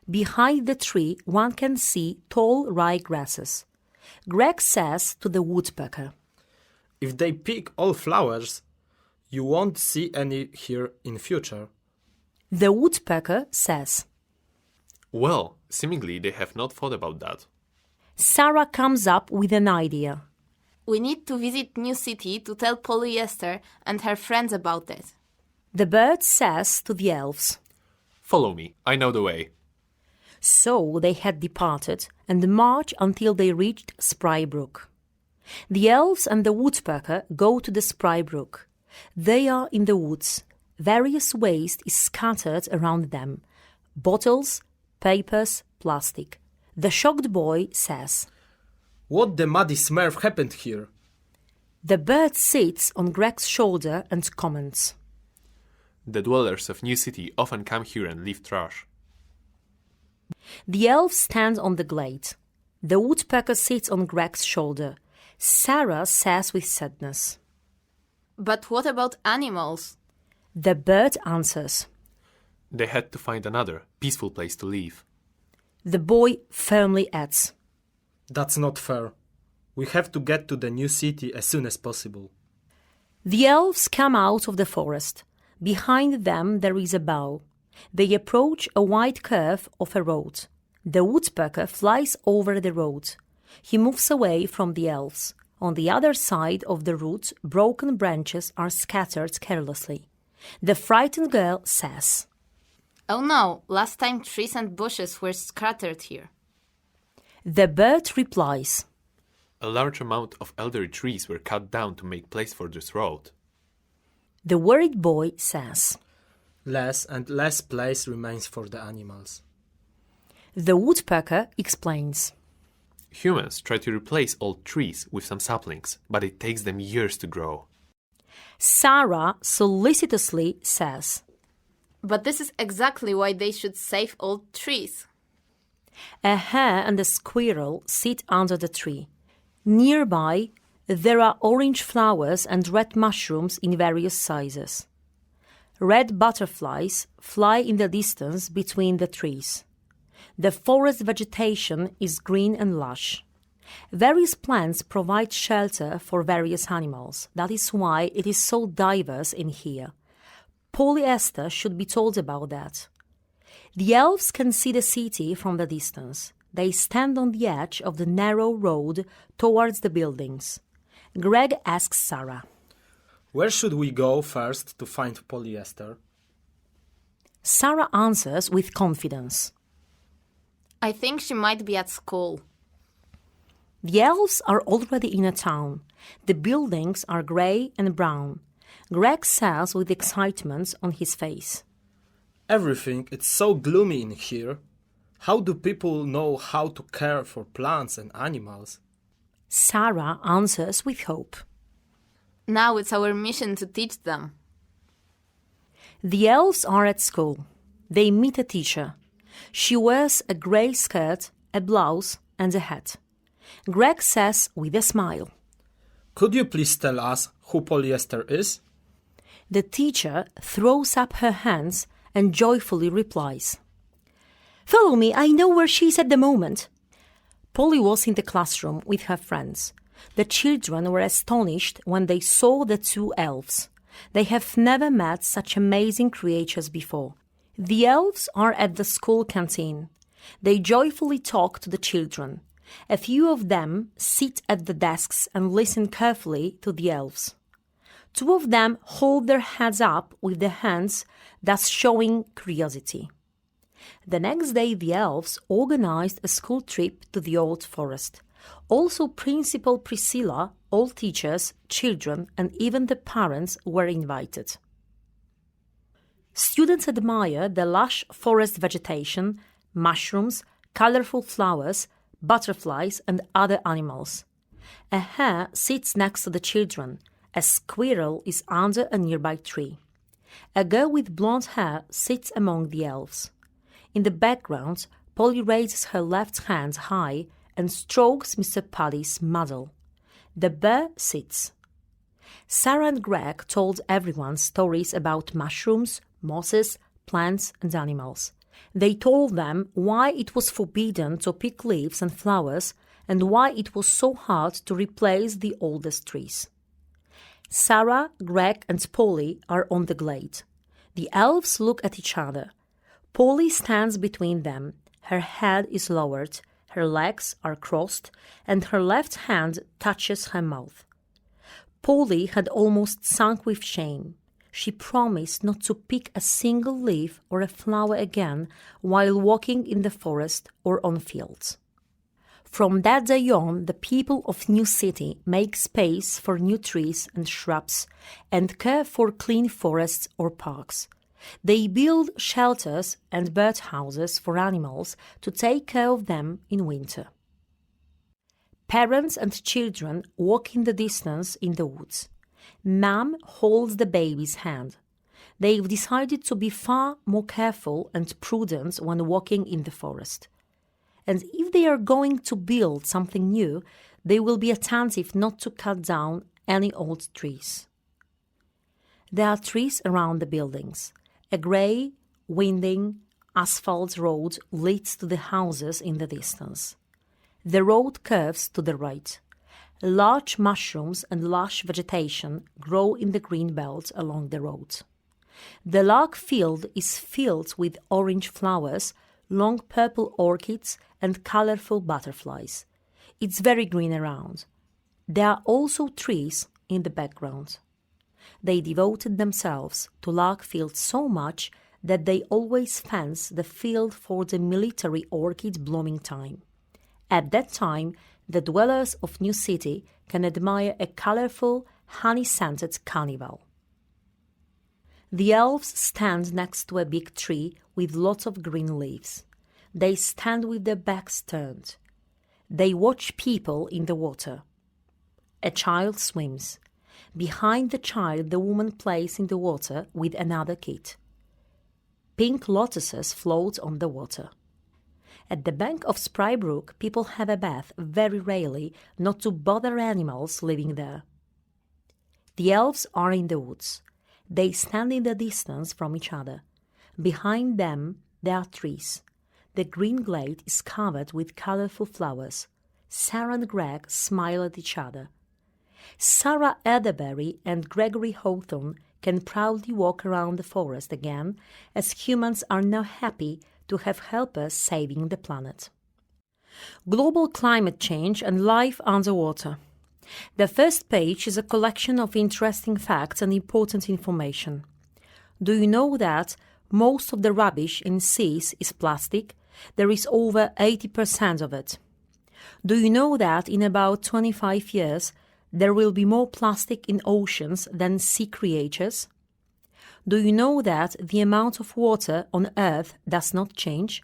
Behind the tree, one can see tall rye grasses. Greg says to the woodpecker. If they pick all flowers, you won't see any here in future. The woodpecker says. Well, seemingly they have not thought about that. Sarah comes up with an idea. We need to visit New City to tell Polyester and her friends about it. The bird says to the elves. Follow me, I know the way. So they had departed and marched until they reached Spry Brook. The elves and the woodpecker go to the Spry Brook. They are in the woods. Various waste is scattered around them. Bottles, papers, plastic. The shocked boy says. What the muddy smurf happened here? The bird sits on Greg's shoulder and comments. The dwellers of New City often come here and leave trash. The elf stands on the glade. The woodpecker sits on Greg's shoulder. Sarah says with sadness. But what about animals? The bird answers. They had to find another, peaceful place to live. The boy firmly adds. That's not fair. We have to get to the new city as soon as possible. The elves come out of the forest. Behind them there is a bough. They approach a wide curve of a road. The woodpecker flies over the road. He moves away from the elves. On the other side of the route, broken branches are scattered carelessly. The frightened girl says. Oh no, last time trees and bushes were scattered here. The bird replies. A large amount of elderly trees were cut down to make place for this road. The worried boy says. Less and less place remains for the animals. The woodpecker explains. Humans try to replace old trees with some saplings, but it takes them years to grow. Sarah solicitously says. But this is exactly why they should save old trees. A hare and a squirrel sit under the tree. Nearby, there are orange flowers and red mushrooms in various sizes. Red butterflies fly in the distance between the trees. The forest vegetation is green and lush. Various plants provide shelter for various animals. That is why it is so diverse in here. Polyester should be told about that. The elves can see the city from the distance. They stand on the edge of the narrow road towards the buildings. Greg asks Sarah. Where should we go first to find polyester? Sarah answers with confidence. I think she might be at school. The elves are already in a town. The buildings are grey and brown. Greg says with excitement on his face. Everything is so gloomy in here. How do people know how to care for plants and animals? Sarah answers with hope. Now it's our mission to teach them. The elves are at school. They meet a teacher. She wears a grey skirt, a blouse and a hat. Greg says with a smile. Could you please tell us who polyester is? The teacher throws up her hands and joyfully replies. Follow me, I know where she is at the moment. Polly was in the classroom with her friends. The children were astonished when they saw the two elves. They have never met such amazing creatures before. The elves are at the school canteen. They joyfully talk to the children. A few of them sit at the desks and listen carefully to the elves. Two of them hold their heads up with their hands, thus showing curiosity. The next day the elves organized a school trip to the old forest. Also Principal Priscilla, all teachers, children and even the parents were invited. Students admire the lush forest vegetation, mushrooms, colorful flowers, butterflies and other animals. A hare sits next to the children. A squirrel is under a nearby tree. A girl with blonde hair sits among the elves. In the background, Polly raises her left hand high and strokes Mr. Paddy's muzzle. The bear sits. Sarah and Greg told everyone stories about mushrooms, mosses, plants and animals. They told them why it was forbidden to pick leaves and flowers and why it was so hard to replace the oldest trees. Sarah, Greg and Polly are on the glade. The elves look at each other. Polly stands between them. Her head is lowered, her legs are crossed, and her left hand touches her mouth. Polly had almost sunk with shame. She promised not to pick a single leaf or a flower again while walking in the forest or on fields. From that day on, the people of New City make space for new trees and shrubs and care for clean forests or parks. They build shelters and birdhouses for animals to take care of them in winter. Parents and children walk in the distance in the woods. Mom holds the baby's hand. They've decided to be far more careful and prudent when walking in the forest. And if they are going to build something new, they will be attentive not to cut down any old trees. There are trees around the buildings. A grey, winding, asphalt road leads to the houses in the distance. The road curves to the right. Large mushrooms and lush vegetation grow in the green belt along the road. The lark field is filled with orange flowers, long purple orchids and colorful butterflies. It's very green around. There are also trees in the background. They devoted themselves to lark field so much that they always fence the field for the military orchid blooming time. At that time, the dwellers of New City can admire a colorful, honey-scented carnival. The elves stand next to a big tree with lots of green leaves. They stand with their backs turned. They watch people in the water. A child swims. Behind the child, the woman plays in the water with another kid. Pink lotuses float on the water. At the bank of Spry Brook, people have a bath very rarely, not to bother animals living there. The elves are in the woods. They stand in the distance from each other. Behind them, there are trees. The green glade is covered with colorful flowers. Sarah and Greg smile at each other. Sarah Elderberry and Gregory Hawthorne can proudly walk around the forest again, as humans are now happy to have helpers saving the planet. Global climate change and life underwater. The first page is a collection of interesting facts and important information. Do you know that most of the rubbish in seas is plastic? There is over 80% of it. Do you know that in about 25 years, there will be more plastic in oceans than sea creatures? Do you know that the amount of water on Earth does not change?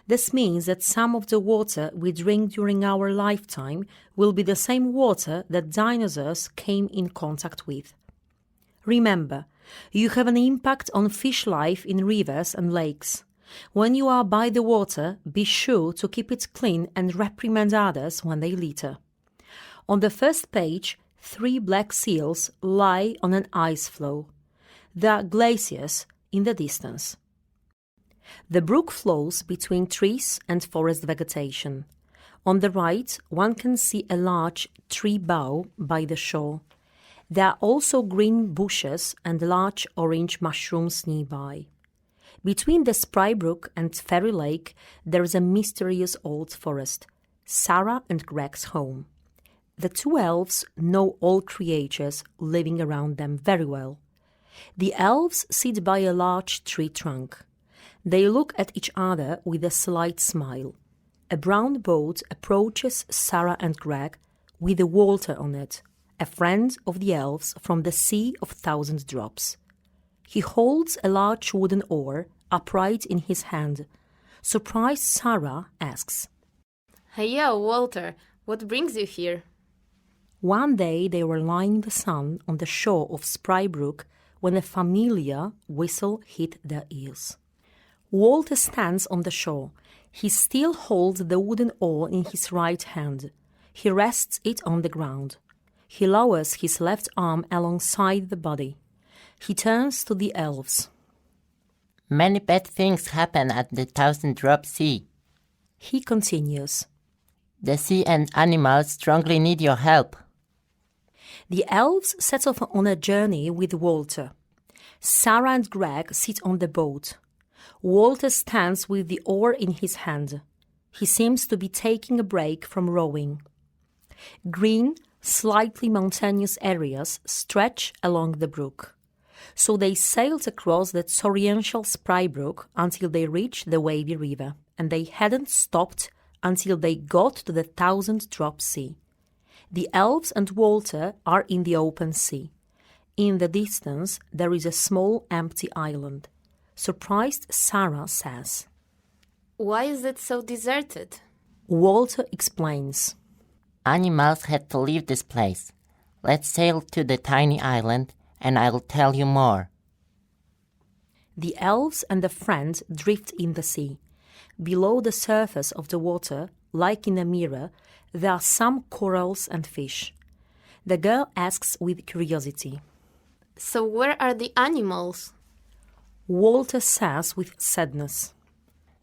This means that some of the water we drink during our lifetime will be the same water that dinosaurs came in contact with. Remember, you have an impact on fish life in rivers and lakes. When you are by the water, be sure to keep it clean and reprimand others when they litter. On the first page, 3 black seals lie on an ice floe. There are glaciers in the distance. The brook flows between trees and forest vegetation. On the right, one can see a large tree bough by the shore. There are also green bushes and large orange mushrooms nearby. Between the Spry Brook and Fairy Lake, there is a mysterious old forest, Sarah and Greg's home. The two elves know all creatures living around them very well. The elves sit by a large tree trunk. They look at each other with a slight smile. A brown boat approaches Sarah and Greg with a Walter on it, a friend of the elves from the Sea of Thousand Drops. He holds a large wooden oar upright in his hand. Surprised Sarah asks, Hey-yo, Walter, what brings you here? One day they were lying in the sun on the shore of Spry Brook when a familiar whistle hit their ears. Walter stands on the shore. He still holds the wooden oar in his right hand. He rests it on the ground. He lowers his left arm alongside the body. He turns to the elves. Many bad things happen at the Thousand Drop Sea. He continues. The sea and animals strongly need your help. The elves set off on a journey with Walter. Sarah and Greg sit on the boat. Walter stands with the oar in his hand. He seems to be taking a break from rowing. Green, slightly mountainous areas stretch along the brook. So they sailed across the torrential Spry Brook until they reached the wavy river, and they hadn't stopped until they got to the Thousand Drop Sea. The elves and Walter are in the open sea. In the distance, there is a small empty island. Surprised Sarah says, Why is it so deserted? Walter explains. Animals had to leave this place. Let's sail to the tiny island and I'll tell you more. The elves and a friend drift in the sea. Below the surface of the water, like in a mirror, there are some corals and fish. The girl asks with curiosity. So where are the animals? Walter says with sadness.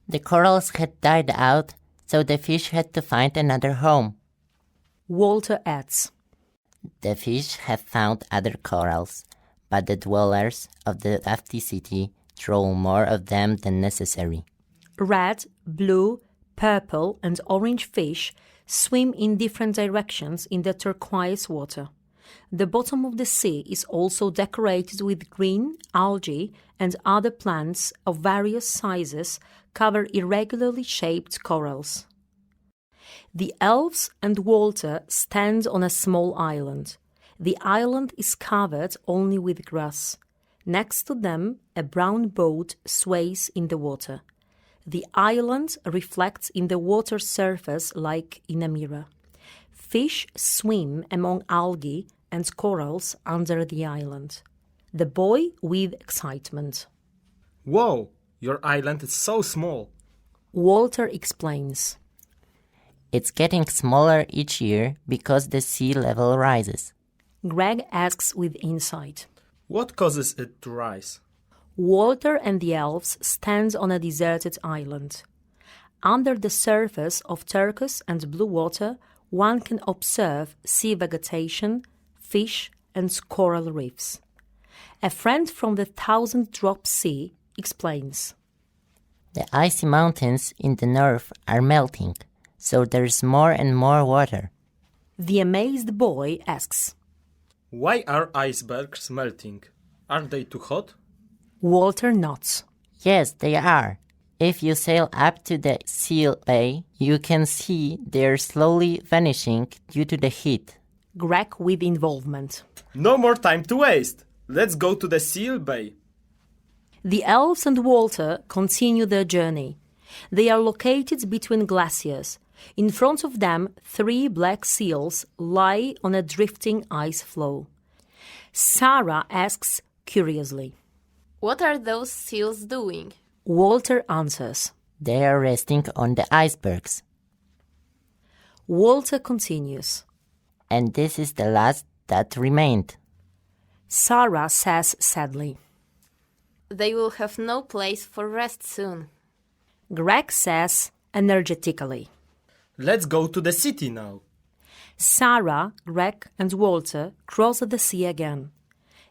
The corals had died out, so the fish had to find another home. Walter adds. The fish have found other corals, but the dwellers of the lofty city throw more of them than necessary. Red, blue, purple and orange fish swim in different directions in the turquoise water. The bottom of the sea is also decorated with green, algae and other plants of various sizes cover irregularly shaped corals. The elves and Walter stand on a small island. The island is covered only with grass. Next to them, a brown boat sways in the water. The island reflects in the water surface like in a mirror. Fish swim among algae and corals under the island. The boy with excitement. Whoa, your island is so small. Walter explains. It's getting smaller each year because the sea level rises. Greg asks with insight. What causes it to rise? Walter and the elves stand on a deserted island. Under the surface of turquoise and blue water, one can observe sea vegetation, fish and coral reefs. A friend from the Thousand Drop Sea explains. The icy mountains in the north are melting, so there's more and more water. The amazed boy asks. Why are icebergs melting? Aren't they too hot? Walter nods. Yes, they are. If you sail up to the Seal Bay, you can see they're slowly vanishing due to the heat. Greg with involvement. No more time to waste. Let's go to the Seal Bay. The elves and Walter continue their journey. They are located between glaciers. In front of them, 3 black seals lie on a drifting ice floe. Sarah asks curiously. What are those seals doing? Walter answers. They are resting on the icebergs. Walter continues. And this is the last that remained. Sarah says sadly. They will have no place for rest soon. Greg says energetically. Let's go to the city now. Sarah, Greg, and Walter cross the sea again.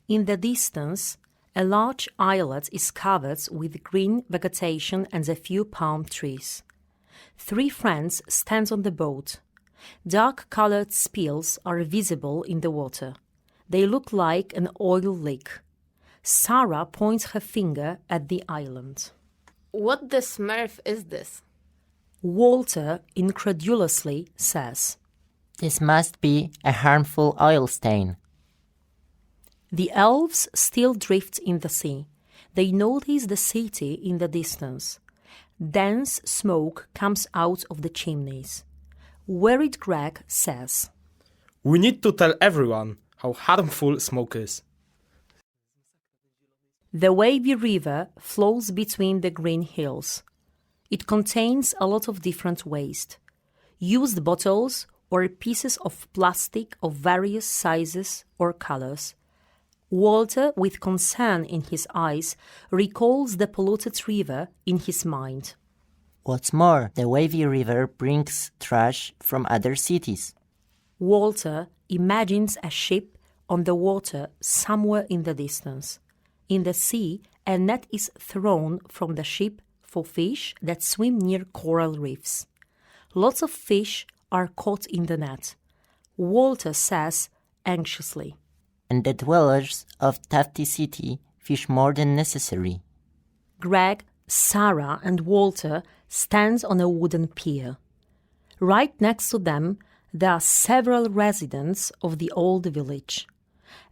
In the distance, a large islet is covered with green vegetation and a few palm trees. 3 friends stand on the boat. Dark-colored spills are visible in the water. They look like an oil leak. Sarah points her finger at the island. What the smurf is this? Walter incredulously says. This must be a harmful oil stain. The elves still drift in the sea. They notice the city in the distance. Dense smoke comes out of the chimneys. Worried Greg says, We need to tell everyone how harmful smoke is. The wavy river flows between the green hills. It contains a lot of different waste. Used bottles or pieces of plastic of various sizes or colors. Walter, with concern in his eyes, recalls the polluted river in his mind. What's more, the wavy river brings trash from other cities. Walter imagines a ship on the water somewhere in the distance. In the sea, a net is thrown from the ship for fish that swim near coral reefs. Lots of fish are caught in the net. Walter says anxiously, And the dwellers of Tafty City fish more than necessary. Greg, Sarah, and Walter stand on a wooden pier. Right next to them, there are several residents of the old village.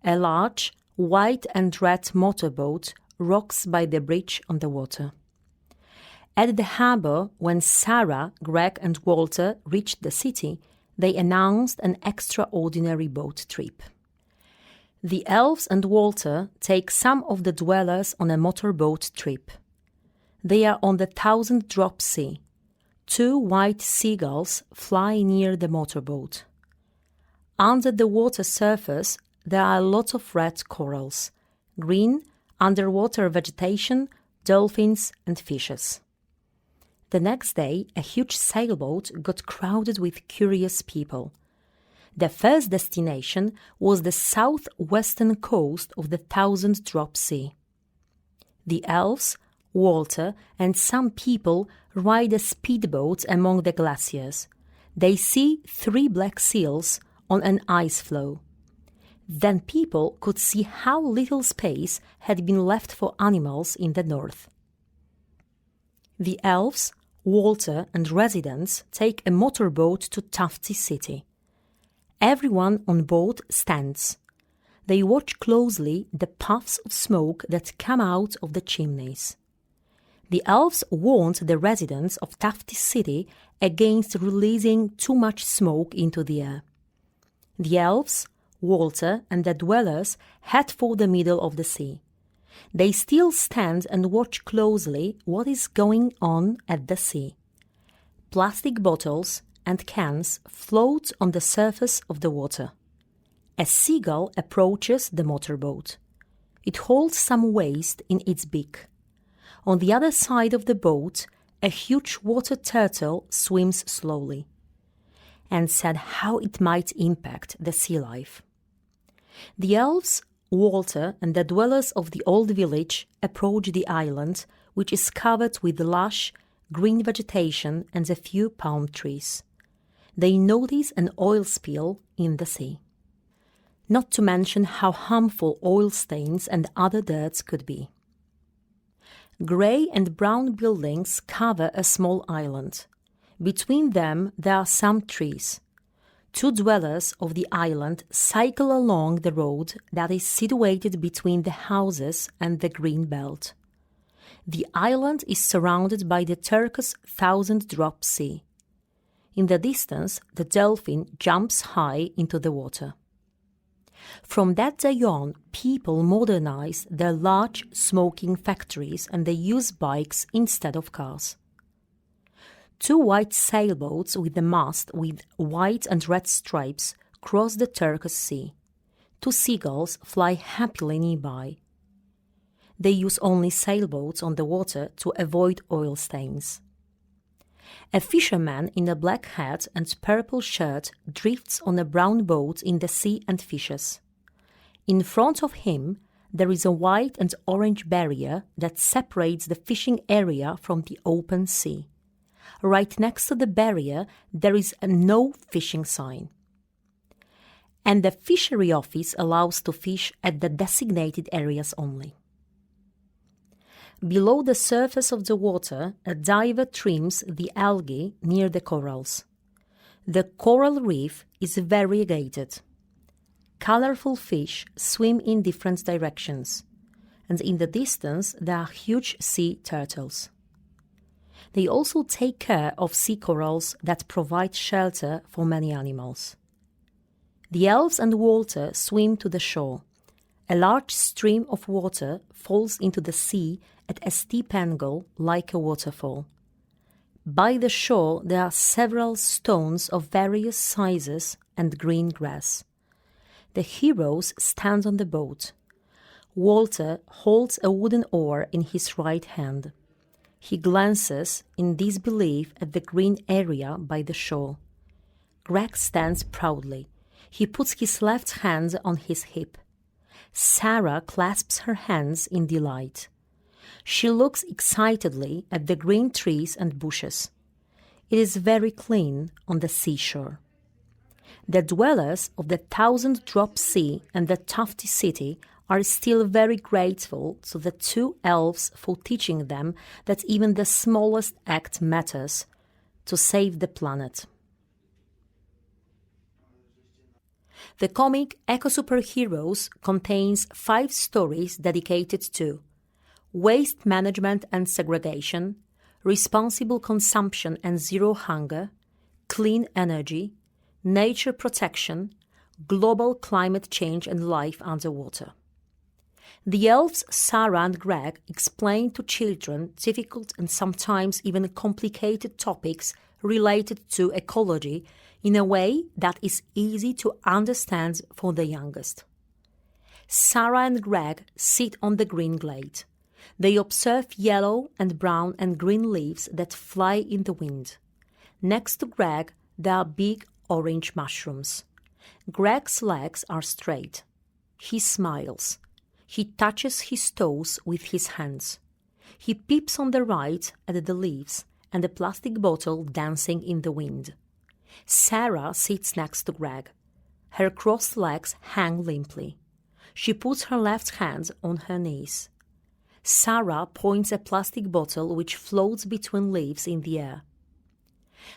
A large white and red motorboat rocks by the bridge on the water. At the harbour, when Sarah, Greg, and Walter reached the city, they announced an extraordinary boat trip. The elves and Walter take some of the dwellers on a motorboat trip. They are on the 1,000-drop sea. 2 white seagulls fly near the motorboat. Under the water surface, there are lots of red corals, green, underwater vegetation, dolphins, and fishes. The next day, a huge sailboat got crowded with curious people. The first destination was the southwestern coast of the 1,000-drop sea. The elves, Walter, and some people ride a speedboat among the glaciers. They see 3 black seals on an ice floe. Then people could see how little space had been left for animals in the north. The elves, Walter, and residents take a motorboat to Tafty City. Everyone on board stands. They watch closely the puffs of smoke that come out of the chimneys. The elves warned the residents of Tafty City against releasing too much smoke into the air. The elves, Walter, and the dwellers head for the middle of the sea. They still stand and watch closely what is going on at the sea. Plastic bottles and cans float on the surface of the water. A seagull approaches the motorboat. It holds some waste in its beak. On the other side of the boat, a huge water turtle swims slowly, and said how it might impact the sea life. The elves, Walter, and the dwellers of the old village approach the island, which is covered with lush, green vegetation and a few palm trees. They notice an oil spill in the sea. Not to mention how harmful oil stains and other dirts could be. Grey and brown buildings cover a small island. Between them there are some trees. 2 dwellers of the island cycle along the road that is situated between the houses and the green belt. The island is surrounded by the turquoise 1,000-drop sea. In the distance, the dolphin jumps high into the water. From that day on, people modernized their large smoking factories and they use bikes instead of cars. 2 white sailboats with a mast with white and red stripes cross the turquoise sea. 2 seagulls fly happily nearby. They use only sailboats on the water to avoid oil stains. A fisherman in a black hat and purple shirt drifts on a brown boat in the sea and fishes. In front of him, there is a white and orange barrier that separates the fishing area from the open sea. Right next to the barrier, there is a no fishing sign. And the fishery office allows to fish at the designated areas only. Below the surface of the water, a diver trims the algae near the corals. The coral reef is variegated. Colorful fish swim in different directions, and in the distance there are huge sea turtles. They also take care of sea corals that provide shelter for many animals. The elves and Walter swim to the shore. A large stream of water falls into the sea at a steep angle like a waterfall. By the shore there are several stones of various sizes and green grass. The heroes stand on the boat. Walter holds a wooden oar in his right hand. He glances in disbelief at the green area by the shore. Greg stands proudly. He puts his left hand on his hip. Sarah clasps her hands in delight. She looks excitedly at the green trees and bushes. It is very clean on the seashore. The dwellers of the Thousand Drop Sea and the Tufty City are still very grateful to the two elves for teaching them that even the smallest act matters to save the planet. The comic Eco-Superheroes contains 5 stories dedicated to waste management and segregation, responsible consumption and zero hunger, clean energy, nature protection, global climate change and life underwater. The elves Sarah and Greg explain to children difficult and sometimes even complicated topics related to ecology in a way that is easy to understand for the youngest. Sarah and Greg sit on the green glade. They observe yellow and brown and green leaves that fly in the wind. Next to Greg, there are big orange mushrooms. Greg's legs are straight. He smiles. He touches his toes with his hands. He peeps on the right at the leaves and a plastic bottle dancing in the wind. Sarah sits next to Greg. Her crossed legs hang limply. She puts her left hand on her knees. Sarah points a plastic bottle which floats between leaves in the air.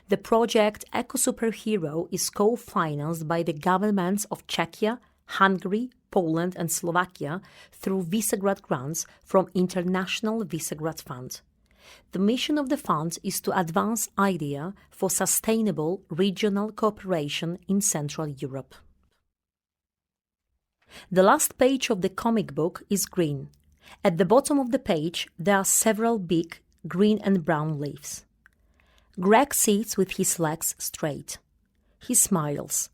The project Eco-Superhero is co-financed by the governments of Czechia, Hungary, Poland and Slovakia through Visegrad Grants from International Visegrad Fund. The mission of the fund is to advance ideas for sustainable regional cooperation in Central Europe. The last page of the comic book is green. At the bottom of the page, there are several big green and brown leaves. Greg sits with his legs straight. He smiles.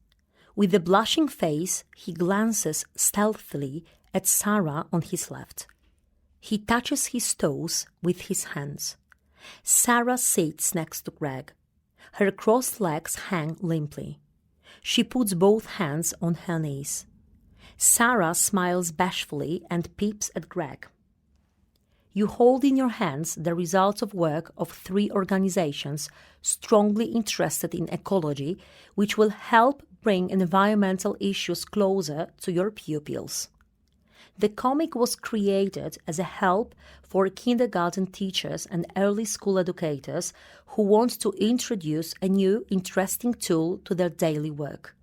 With a blushing face, he glances stealthily at Sarah on his left. He touches his toes with his hands. Sarah sits next to Greg. Her crossed legs hang limply. She puts both hands on her knees. Sarah smiles bashfully and peeps at Greg. You hold in your hands the results of work of 3 organizations strongly interested in ecology, which will help bring environmental issues closer to your pupils. The comic was created as a help for kindergarten teachers and early school educators who want to introduce a new interesting tool to their daily work.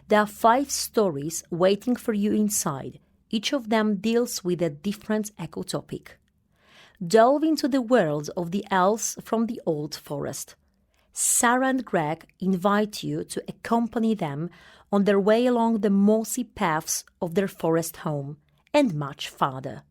There are 5 stories waiting for you inside. Each of them deals with a different eco-topic. Delve into the world of the elves from the old forest. Sarah and Greg invite you to accompany them on their way along the mossy paths of their forest home, and much farther.